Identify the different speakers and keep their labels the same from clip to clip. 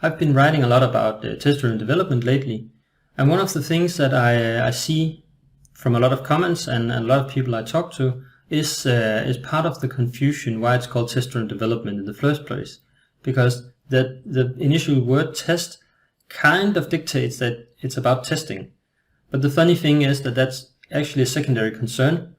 Speaker 1: I've been writing a lot about test-driven development lately, and one of the things that I see from a lot of comments and a lot of people I talk to is part of the confusion why it's called test-driven development in the first place. Because the initial word test kind of dictates that it's about testing. But the funny thing is that that's actually a secondary concern.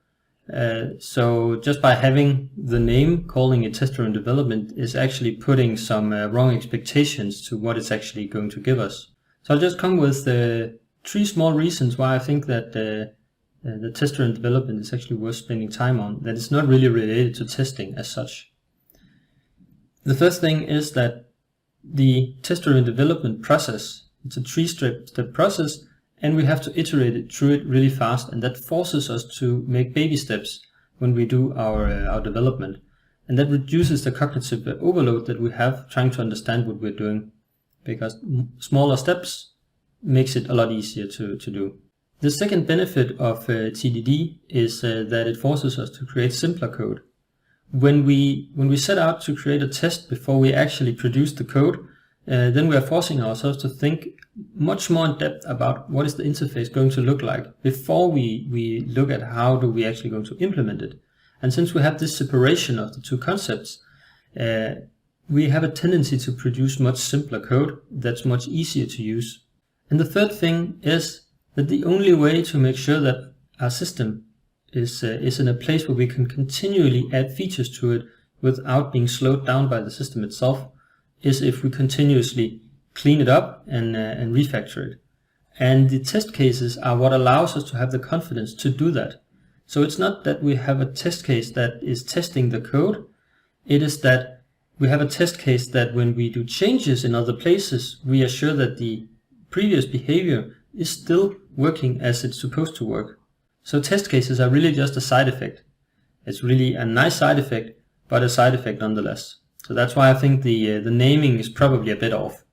Speaker 1: So just by having the name, calling it test-driven development, is actually putting some wrong expectations to what it's actually going to give us. So I'll just come with 3 small reasons why I think that the test-driven development is actually worth spending time on, that it's not really related to testing as such. The first thing is that the test-driven development process, it's a 3-step process, and we have to iterate it through it really fast, and that forces us to make baby steps when we do our development. And that reduces the cognitive overload that we have trying to understand what we're doing, because smaller steps makes it a lot easier to do. The second benefit of TDD is that it forces us to create simpler code. When we set out to create a test before we actually produce the code, then we are forcing ourselves to think much more in depth about what is the interface going to look like before we look at how do we actually going to implement it. And since we have this separation of the two concepts, we have a tendency to produce much simpler code that's much easier to use. And the third thing is that the only way to make sure that our system is in a place where we can continually add features to it without being slowed down by the system itself is if we continuously clean it up and refactor it. And the test cases are what allows us to have the confidence to do that. So it's not that we have a test case that is testing the code, it is that we have a test case that when we do changes in other places, we are sure that the previous behavior is still working as it's supposed to work. So test cases are really just a side effect. It's really a nice side effect, but a side effect nonetheless. So that's why I think the naming is probably a bit off.